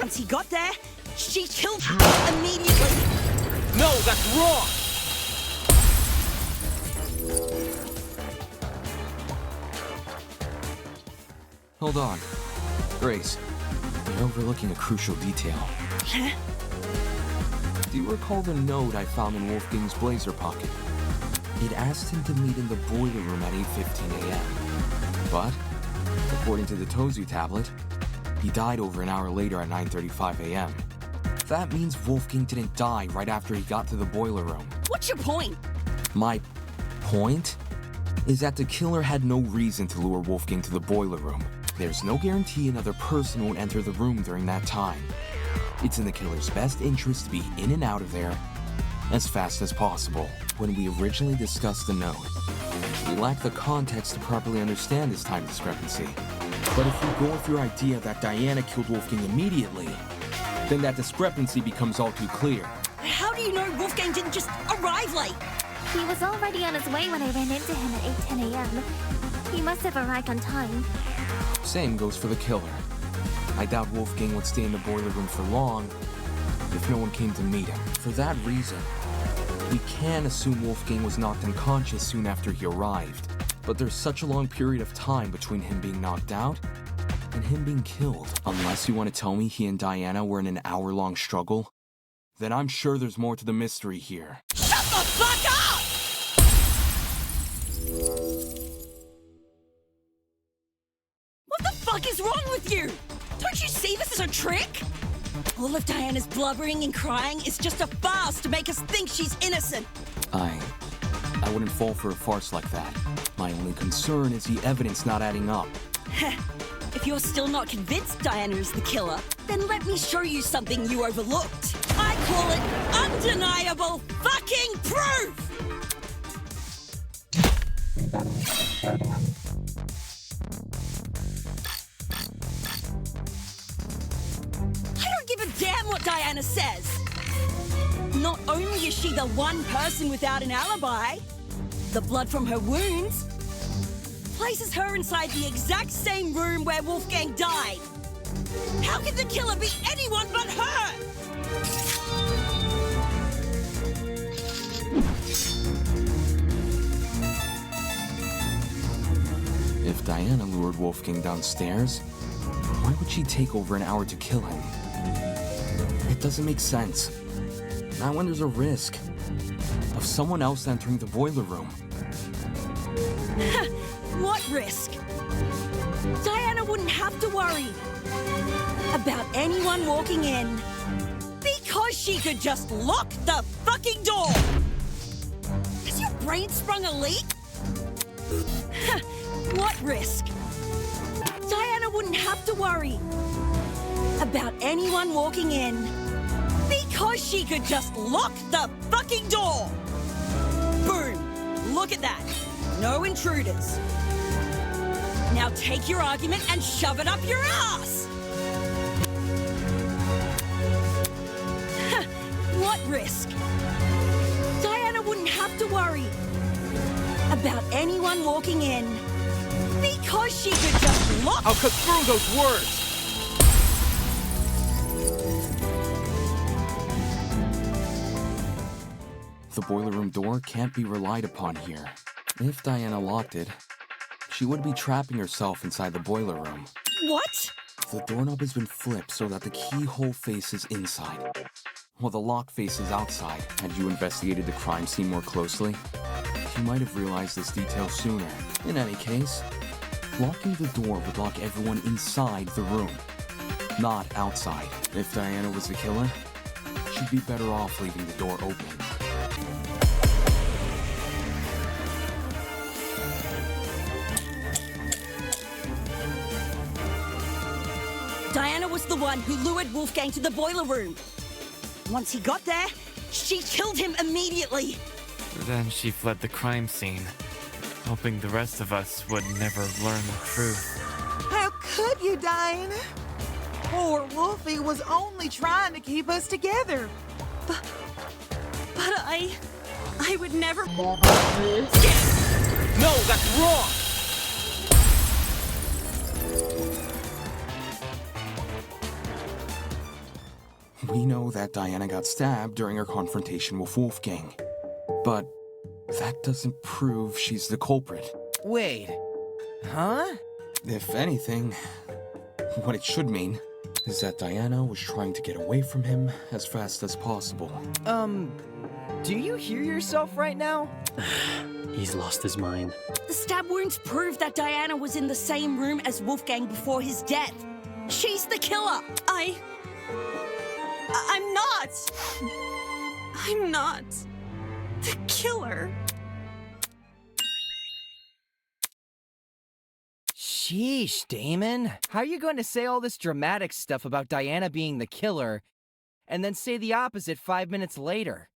Once he got there, she killed him immediately. No, that's wrong! Hold on. Grace, you're overlooking a crucial detail. Huh? Do you recall the note I found in Wolfgang's blazer pocket? It asked him to meet in the boiler room at 8:15 a.m. But, according to the Tozu tablet, he died over an hour later at 9:35 a.m. That means Wolfgang didn't die right after he got to the boiler room. What's your point? My point is that the killer had no reason to lure Wolfgang to the boiler room. There's no guarantee another person won't enter the room during that time. It's in the killer's best interest to be in and out of there as fast as possible. When we originally discussed the note, we lacked the context to properly understand this time discrepancy. But if you go with your idea that Diana killed Wolfgang immediately, then that discrepancy becomes all too clear. How do you know Wolfgang didn't just arrive late? He was already on his way when I ran into him at 8:10 a.m. He must have arrived on time. Same goes for the killer. I doubt Wolfgang would stay in the boiler room for long if no one came to meet him. For that reason, we can assume Wolfgang was knocked unconscious soon after he arrived. But there's such a long period of time between him being knocked out and him being killed. Unless you want to tell me he and Diana were in an hour-long struggle, then I'm sure there's more to the mystery here. Shut the fuck up! What the fuck is wrong with you? Don't you see this is a trick? All of Diana's blubbering and crying is just a farce to make us think she's innocent. I wouldn't fall for a farce like that. My only concern is the evidence not adding up. If you're still not convinced Diana is the killer, then let me show you something you overlooked. I call it undeniable fucking proof! I don't give a damn what Diana says. Not only is she the one person without an alibi, the blood from her wounds places her inside the exact same room where Wolfgang died. How could the killer be anyone but her? If Diana lured Wolfgang downstairs, why would she take over an hour to kill him? It doesn't make sense. Not when there's a risk of someone else entering the boiler room. What risk? Diana wouldn't have to worry about anyone walking in because she could just lock the fucking door. Has your brain sprung a leak? What risk? Diana wouldn't have to worry about anyone walking in because she could just lock the fucking door. Boom. Look at that. No intruders. Now take your argument and shove it up your ass! What risk? Diana wouldn't have to worry about anyone walking in because she could just lock— I'll cut through those words! The boiler room door can't be relied upon here. If Diana locked it, she would be trapping herself inside the boiler room. What? The doorknob has been flipped so that the keyhole faces inside, while the lock faces outside. Had you investigated the crime scene more closely, you might have realized this detail sooner. In any case, locking the door would lock everyone inside the room, not outside. If Diana was the killer, she'd be better off leaving the door open. Diana was the one who lured Wolfgang to the boiler room. Once he got there, she killed him immediately. Then she fled the crime scene, hoping the rest of us would never learn the truth. How could you, Diana? Poor Wolfie was only trying to keep us together. But I would never— No, that's wrong! We know that Diana got stabbed during her confrontation with Wolfgang. But that doesn't prove she's the culprit. Wait. Huh? If anything, what it should mean is that Diana was trying to get away from him as fast as possible. Do you hear yourself right now? He's lost his mind. The stab wounds prove that Diana was in the same room as Wolfgang before his death. She's the killer. I'm not. I'm not the killer. Sheesh, Damon. How are you going to say all this dramatic stuff about Diana being the killer, and then say the opposite 5 minutes later?